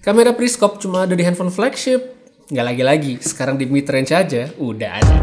Kamera periskop cuma ada di handphone flagship. Nggak lagi-lagi, sekarang di mid-range aja udah ada.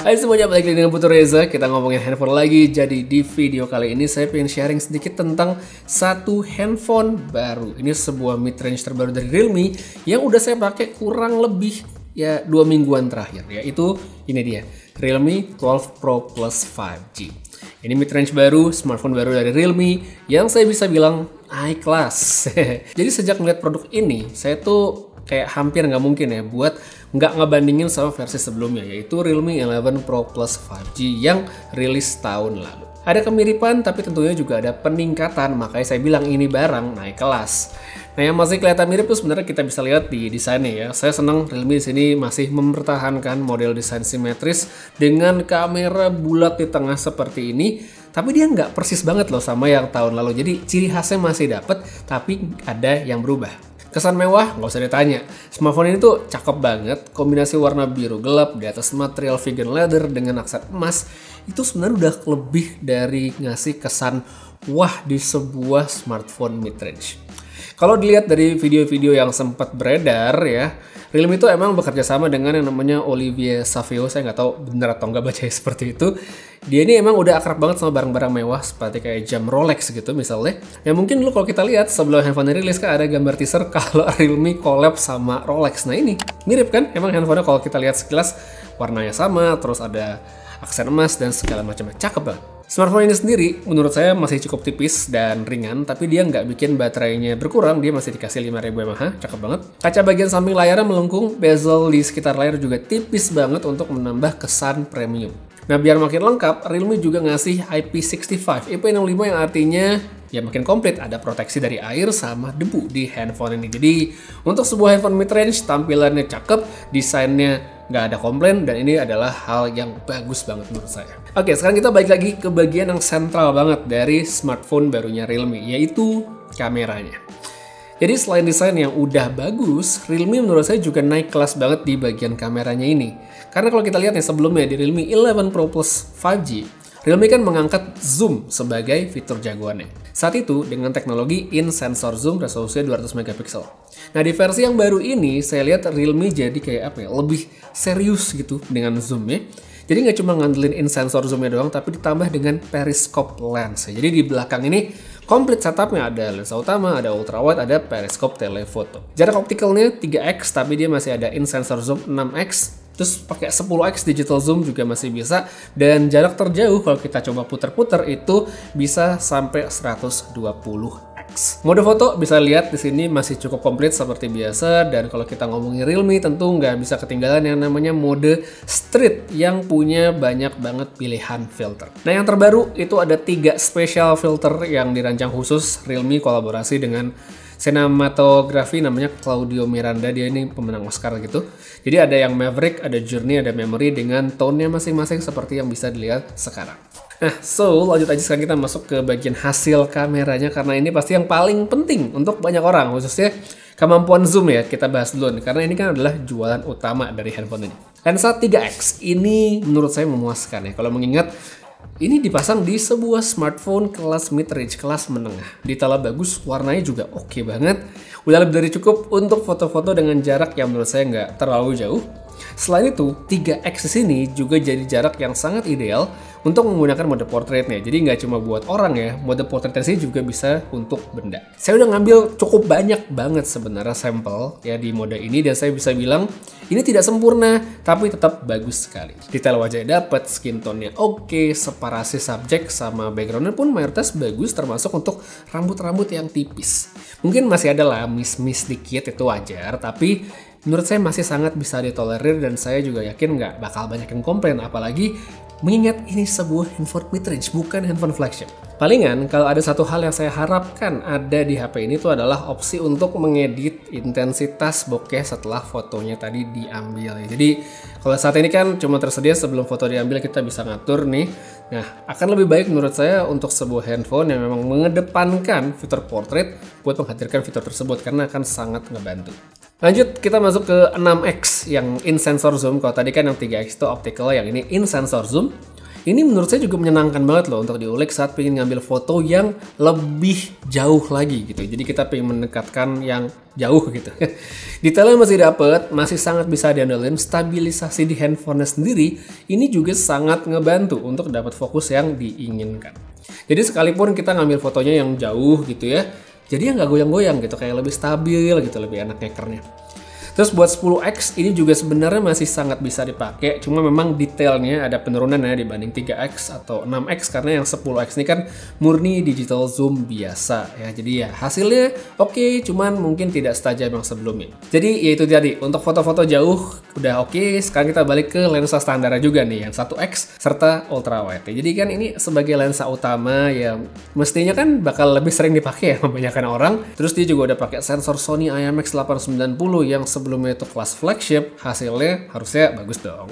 Hai semuanya, balik lagi dengan Putu Reza. Kita ngomongin handphone lagi. Jadi di video kali ini saya pengen sharing sedikit tentang satu handphone baru. Ini sebuah mid-range terbaru dari Realme yang udah saya pakai kurang lebih ya 2 mingguan terakhir. Yaitu ini dia, Realme 12 Pro Plus 5G. Ini mid-range baru, smartphone baru dari Realme yang saya bisa bilang high class. Jadi sejak melihat produk ini, saya tuh kayak hampir nggak mungkin ya buat nggak ngebandingin sama versi sebelumnya, yaitu Realme 11 Pro Plus 5G yang rilis tahun lalu. Ada kemiripan, tapi tentunya juga ada peningkatan, makanya saya bilang ini barang naik kelas. Nah, yang masih kelihatan mirip tuh sebenarnya kita bisa lihat di desainnya ya. Saya senang Realme di sini masih mempertahankan model desain simetris dengan kamera bulat di tengah seperti ini. Tapi dia nggak persis banget loh sama yang tahun lalu. Jadi ciri khasnya masih dapet, tapi ada yang berubah. Kesan mewah nggak usah ditanya. Smartphone ini tuh cakep banget. Kombinasi warna biru gelap di atas material vegan leather dengan aksen emas itu sebenarnya udah lebih dari ngasih kesan wah di sebuah smartphone mid-range. Kalau dilihat dari video-video yang sempat beredar ya, Realme itu emang bekerja sama dengan yang namanya Olivier Savio. Saya nggak tahu benar atau nggak bacanya seperti itu. Dia ini emang udah akrab banget sama barang-barang mewah seperti kayak jam Rolex gitu misalnya. Ya mungkin dulu kalau kita lihat sebelum handphone rilis kan ada gambar teaser kalau Realme collab sama Rolex. Nah ini mirip kan? Emang handphonenya kalau kita lihat sekilas warnanya sama, terus ada aksen emas dan segala macam. Cakep banget. Smartphone ini sendiri menurut saya masih cukup tipis dan ringan, tapi dia nggak bikin baterainya berkurang, dia masih dikasih 5000 mAh, cakep banget. Kaca bagian samping layarnya melengkung, bezel di sekitar layar juga tipis banget untuk menambah kesan premium. Nah, biar makin lengkap, Realme juga ngasih IP65, IP65 yang artinya ya makin komplit, ada proteksi dari air sama debu di handphone ini. Jadi untuk sebuah handphone mid-range, tampilannya cakep, desainnya nggak ada komplain, dan ini adalah hal yang bagus banget menurut saya. Oke, sekarang kita balik lagi ke bagian yang sentral banget dari smartphone barunya Realme, yaitu kameranya. Jadi selain desain yang udah bagus, Realme menurut saya juga naik kelas banget di bagian kameranya ini. Karena kalau kita lihat nih sebelumnya di Realme 11 Pro Plus 5G, Realme kan mengangkat zoom sebagai fitur jagoannya. Saat itu dengan teknologi in-sensor zoom resolusinya 200 megapiksel. Nah di versi yang baru ini saya lihat Realme jadi kayak apa ya, lebih serius gitu dengan zoomnya. Jadi nggak cuma ngandelin in-sensor zoomnya doang, tapi ditambah dengan periscope lens. Jadi di belakang ini komplit setupnya, ada lensa utama, ada ultrawide, ada periscope telephoto. Jarak optikalnya 3x, tapi dia masih ada in-sensor zoom 6x. Terus pakai 10x digital zoom juga masih bisa, dan jarak terjauh kalau kita coba puter-puter itu bisa sampai 120x. Mode foto bisa lihat di sini masih cukup komplit seperti biasa, dan kalau kita ngomongin Realme tentu nggak bisa ketinggalan yang namanya mode street yang punya banyak banget pilihan filter. Nah yang terbaru itu ada 3 special filter yang dirancang khusus Realme kolaborasi dengan sinematografi namanya Claudio Miranda, dia ini pemenang Oscar gitu. Jadi ada yang Maverick, ada Journey, ada Memory dengan tone-nya masing-masing seperti yang bisa dilihat sekarang. Nah, so lanjut aja sekarang kita masuk ke bagian hasil kameranya, karena ini pasti yang paling penting untuk banyak orang, khususnya kemampuan zoom ya. Kita bahas dulu nih, karena ini kan adalah jualan utama dari handphone ini. Lensa 3x ini menurut saya memuaskan ya, kalau mengingat ini dipasang di sebuah smartphone kelas mid-range, kelas menengah. Detailnya bagus, warnanya juga oke banget. Udah lebih dari cukup untuk foto-foto dengan jarak yang menurut saya nggak terlalu jauh. Selain itu, 3x di sini juga jadi jarak yang sangat ideal untuk menggunakan mode portraitnya. Jadi nggak cuma buat orang ya, mode portrait sini juga bisa untuk benda. Saya udah ngambil cukup banyak banget sebenarnya sampel ya di mode ini, dan saya bisa bilang ini tidak sempurna, tapi tetap bagus sekali. Detail wajahnya dapat, skin tone-nya oke, separasi subjek sama background-nya pun mayoritas bagus, termasuk untuk rambut-rambut yang tipis. Mungkin masih ada lah miss-miss dikit, itu wajar, tapi menurut saya masih sangat bisa ditolerir, dan saya juga yakin nggak bakal banyak yang komplain, apalagi mengingat ini sebuah handphone mid-range, bukan handphone flagship. Palingan kalau ada satu hal yang saya harapkan ada di HP ini tuh adalah opsi untuk mengedit intensitas bokeh setelah fotonya tadi diambil. Jadi kalau saat ini kan cuma tersedia sebelum foto diambil kita bisa ngatur nih. Nah akan lebih baik menurut saya untuk sebuah handphone yang memang mengedepankan fitur portrait buat menghadirkan fitur tersebut, karena akan sangat ngebantu. Lanjut kita masuk ke 6x yang in sensor zoom. Kalau tadi kan yang 3x itu optical, yang ini in sensor zoom. Ini menurut saya juga menyenangkan banget loh untuk diulik saat pengen ngambil foto yang lebih jauh lagi gitu. Jadi kita pengen mendekatkan yang jauh gitu. Detailnya masih dapet, masih sangat bisa diandelin. Stabilisasi di handphonenya sendiri ini juga sangat ngebantu untuk dapat fokus yang diinginkan. Jadi sekalipun kita ngambil fotonya yang jauh gitu ya, jadi ya nggak goyang-goyang gitu, kayak lebih stabil gitu, lebih enak ngekernya. Terus buat 10x ini juga sebenarnya masih sangat bisa dipakai, cuma memang detailnya ada penurunan ya dibanding 3x atau 6x, karena yang 10x ini kan murni digital zoom biasa ya. Jadi ya hasilnya oke, cuman mungkin tidak setajam yang sebelumnya. Jadi ya itu tadi, untuk foto-foto jauh udah oke. Sekarang kita balik ke lensa standar juga nih, yang 1x serta ultra wide. Jadi kan ini sebagai lensa utama yang mestinya kan bakal lebih sering dipakai ya kebanyakan orang. Terus dia juga udah pakai sensor Sony IMX890 yang sebelumnya itu kelas flagship, hasilnya harusnya bagus dong.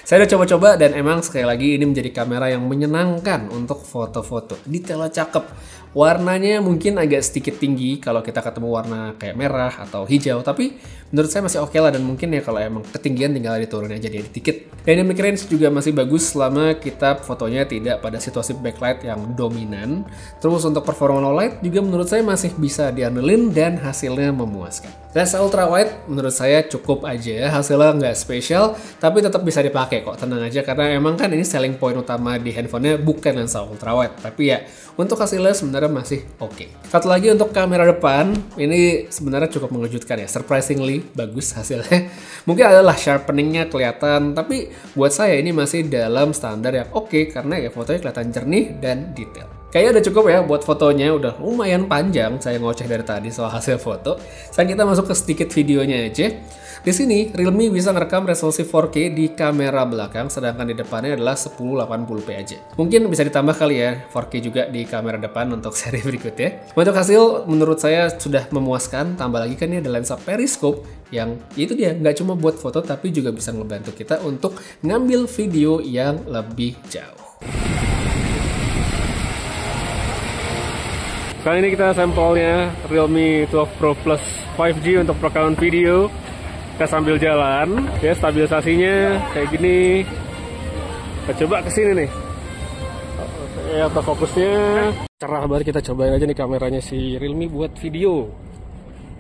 Saya udah coba-coba dan emang sekali lagi ini menjadi kamera yang menyenangkan untuk foto-foto. Detailnya cakep, warnanya mungkin agak sedikit tinggi kalau kita ketemu warna kayak merah atau hijau, tapi menurut saya masih oke lah, dan mungkin ya kalau emang ketinggian tinggal diturunin aja jadi dikit. Dynamic range juga masih bagus selama kita fotonya tidak pada situasi backlight yang dominan. Terus untuk performa low light juga menurut saya masih bisa diandelin dan hasilnya memuaskan. Lensa ultra wide menurut saya cukup aja, hasilnya nggak spesial tapi tetap bisa dipakai kok, tenang aja, karena emang kan ini selling point utama di handphonenya bukan lensa ultra wide, tapi ya untuk hasilnya sebenarnya masih oke. Satu lagi untuk kamera depan, ini sebenarnya cukup mengejutkan ya, surprisingly bagus hasilnya. Mungkin adalah sharpeningnya kelihatan, tapi buat saya ini masih dalam standar yang oke, karena ya fotonya kelihatan jernih dan detail. Kayaknya udah cukup ya buat fotonya, udah lumayan panjang saya ngoceh dari tadi soal hasil foto. Sekarang kita masuk ke sedikit videonya aja. Di sini Realme bisa ngerekam resolusi 4K di kamera belakang, sedangkan di depannya adalah 1080p aja. Mungkin bisa ditambah kali ya 4K juga di kamera depan untuk seri berikutnya. Untuk hasil menurut saya sudah memuaskan, tambah lagi kan ini ada lensa periscope yang itu dia nggak cuma buat foto tapi juga bisa ngebantu kita untuk ngambil video yang lebih jauh. Kali ini kita sampelnya Realme 12 Pro Plus 5G untuk perekaman video. Kita sambil jalan, ya stabilisasinya kayak gini. Kita coba kesini nih. Ya, autofokusnya cerah banget, kita cobain aja nih kameranya si Realme buat video.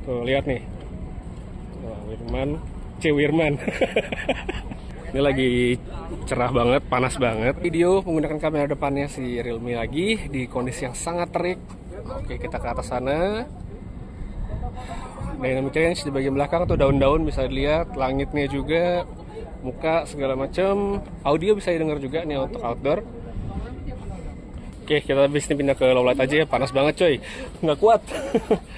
Tuh, lihat nih. Wirman. Ini lagi cerah banget, panas banget. Video menggunakan kamera depannya si Realme lagi di kondisi yang sangat terik. Oke, kita ke atas sana. Dynamic range di bagian belakang tuh daun-daun bisa dilihat, langitnya juga, muka segala macam. Audio bisa didengar juga nih untuk outdoor. Oke, kita habis ini pindah ke low light aja ya, panas banget coy, nggak kuat.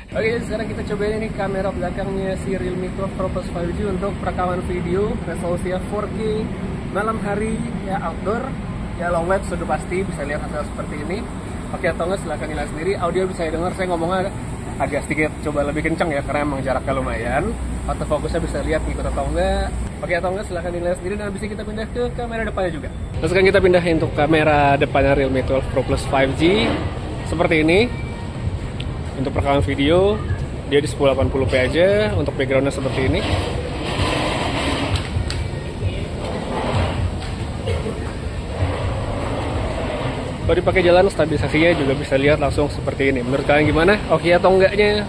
Oke, sekarang kita cobain ini kamera belakangnya si Realme 12 Pro Plus 5G untuk perekaman video, resolusinya 4K, malam hari ya, outdoor, ya low light sudah pasti bisa lihat hasil seperti ini. Oke atau enggak silahkan nilai sendiri. Audio bisa didengar, saya ngomongnya agak sedikit coba lebih kencang ya, karena emang jaraknya lumayan. Autofokusnya bisa lihat ngikut atau enggak. Oke atau enggak silahkan nilai sendiri, dan habis kita pindah ke kamera depannya juga. Terus sekarang kita pindahin untuk kamera depannya Realme 12 Pro Plus 5G seperti ini. Untuk perekaman video dia di 1080p aja, untuk backgroundnya seperti ini. Kalau dipakai jalan, stabilisasinya juga bisa lihat langsung seperti ini. Menurut kalian gimana? Oke atau enggaknya?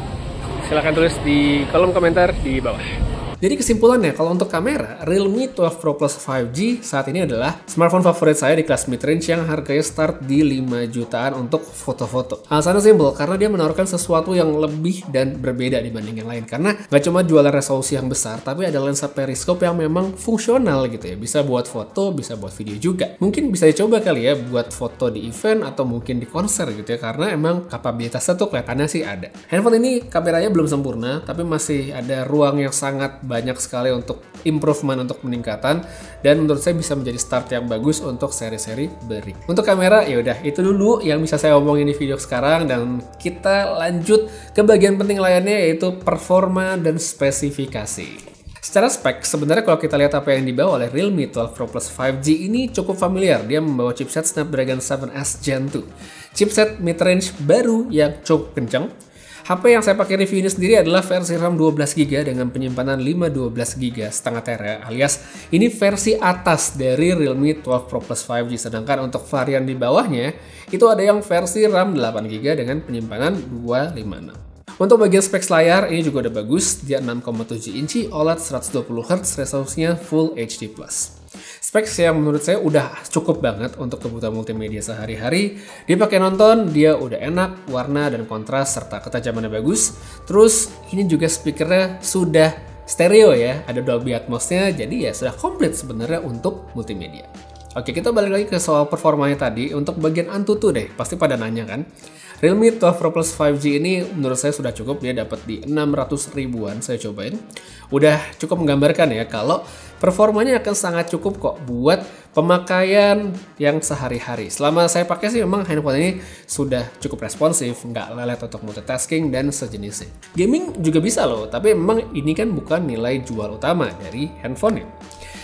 Silahkan tulis di kolom komentar di bawah. Jadi kesimpulannya, kalau untuk kamera, Realme 12 Pro Plus 5G saat ini adalah smartphone favorit saya di kelas mid-range yang harganya start di 5 jutaan untuk foto-foto. Alasannya simple, karena dia menawarkan sesuatu yang lebih dan berbeda dibanding yang lain. Karena nggak cuma jualan resolusi yang besar, tapi ada lensa periscope yang memang fungsional gitu ya. Bisa buat foto, bisa buat video juga. Mungkin bisa dicoba kali ya buat foto di event atau mungkin di konser gitu ya, karena emang kapabilitasnya tuh kelihatannya sih ada. Handphone ini kameranya belum sempurna, tapi masih ada ruang yang sangat banyak sekali untuk improvement, untuk peningkatan, dan menurut saya bisa menjadi start yang bagus untuk seri-seri berikut. Untuk kamera ya udah itu dulu yang bisa saya omongin di video sekarang, dan kita lanjut ke bagian penting lainnya, yaitu performa dan spesifikasi. Secara spek, sebenarnya kalau kita lihat apa yang dibawa oleh Realme 12 Pro Plus 5G ini cukup familiar. Dia membawa chipset Snapdragon 7S Gen 2, chipset mid-range baru yang cukup kencang. HP yang saya pakai review ini sendiri adalah versi RAM 12GB dengan penyimpanan 512GB setengah tera, alias ini versi atas dari Realme 12 Pro Plus 5G. Sedangkan untuk varian di bawahnya itu ada yang versi RAM 8GB dengan penyimpanan 256. Untuk bagian spek layar ini juga udah bagus, dia 6,7 inci OLED 120Hz, resolusinya Full HD+. Specs yang menurut saya udah cukup banget untuk kebutuhan multimedia sehari-hari. Dipakai nonton, dia udah enak, warna dan kontras serta ketajamannya bagus. Terus ini juga speakernya sudah stereo ya, ada Dolby Atmos-nya, jadi ya sudah komplit sebenarnya untuk multimedia. Oke, kita balik lagi ke soal performanya tadi. Untuk bagian Antutu deh, pasti pada nanya kan. Realme 12 Pro Plus 5G ini menurut saya sudah cukup, dia dapat di 600 ribuan saya cobain. Udah cukup menggambarkan ya kalau performanya akan sangat cukup kok buat pemakaian yang sehari-hari. Selama saya pakai sih memang handphone ini sudah cukup responsif, nggak lelet untuk multitasking dan sejenisnya. Gaming juga bisa loh, tapi memang ini kan bukan nilai jual utama dari handphone ya.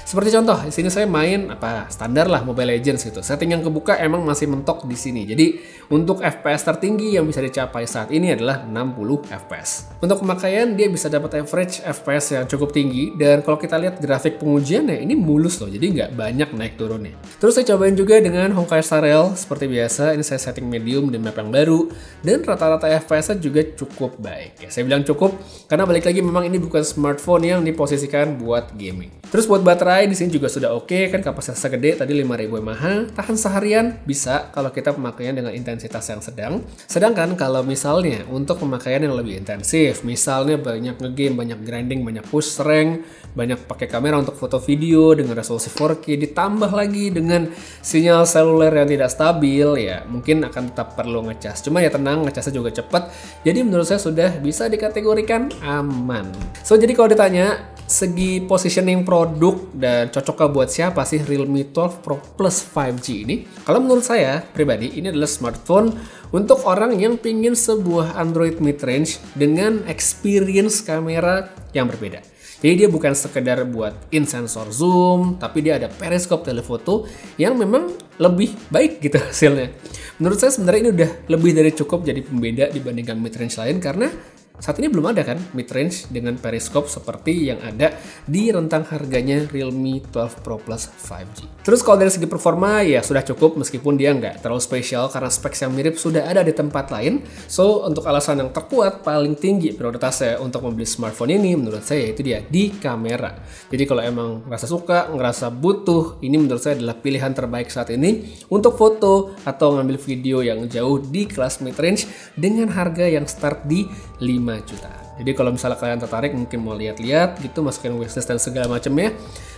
Seperti contoh, di sini saya main standar lah Mobile Legends gitu. Setting yang kebuka emang masih mentok di sini. Jadi untuk FPS tertinggi yang bisa dicapai saat ini adalah 60 FPS. Untuk pemakaian dia bisa dapat average FPS yang cukup tinggi, dan kalau kita lihat grafik pengujiannya ini mulus loh. Jadi nggak banyak naik turunnya. Terus saya cobain juga dengan Honkai Star Rail seperti biasa. Ini saya setting medium dan map yang baru, dan rata-rata FPS-nya juga cukup baik. Ya, saya bilang cukup karena balik lagi memang ini bukan smartphone yang diposisikan buat gaming. Terus buat baterai di sini juga sudah oke kan, kapasitasnya gede tadi 5000 mAh, tahan seharian bisa kalau kita pemakaian dengan intensitas yang sedang. Sedangkan kalau misalnya untuk pemakaian yang lebih intensif, misalnya banyak ngegame, banyak grinding, banyak push rank, banyak pakai kamera untuk foto video dengan resolusi 4K, ditambah lagi dengan sinyal seluler yang tidak stabil, ya mungkin akan tetap perlu ngecas. Cuma ya tenang, ngecasnya juga cepat. Jadi menurut saya sudah bisa dikategorikan aman. So jadi kalau ditanya segi positioning produk dan cocokkah buat siapa sih Realme 12 Pro Plus 5G ini? Kalau menurut saya pribadi ini adalah smartphone untuk orang yang pingin sebuah Android mid-range dengan experience kamera yang berbeda. Jadi dia bukan sekedar buat in-sensor zoom, tapi dia ada periscope telefoto yang memang lebih baik gitu hasilnya. Menurut saya sebenarnya ini udah lebih dari cukup jadi pembeda dibandingkan mid-range lain, karena saat ini belum ada kan mid-range dengan periscope seperti yang ada di rentang harganya Realme 12 Pro Plus 5G. Terus kalau dari segi performa ya sudah cukup meskipun dia nggak terlalu spesial karena specs yang mirip sudah ada di tempat lain. So untuk alasan yang terkuat paling tinggi prioritas saya untuk membeli smartphone ini menurut saya itu dia di kamera. Jadi kalau emang ngerasa suka, ngerasa butuh, ini menurut saya adalah pilihan terbaik saat ini untuk foto atau ngambil video yang jauh di kelas mid-range dengan harga yang start di 5 jutaan. Jadi kalau misalnya kalian tertarik mungkin mau lihat-lihat gitu, masukin wishlist dan segala macamnya,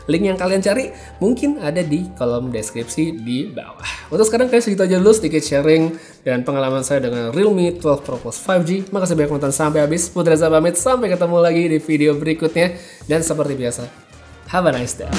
link yang kalian cari mungkin ada di kolom deskripsi di bawah. Untuk sekarang kayak segitu aja dulu sedikit sharing dan pengalaman saya dengan Realme 12 Pro Plus 5G. Makasih banyak nonton sampai habis. Putra Reza pamit, sampai ketemu lagi di video berikutnya, dan seperti biasa, have a nice day.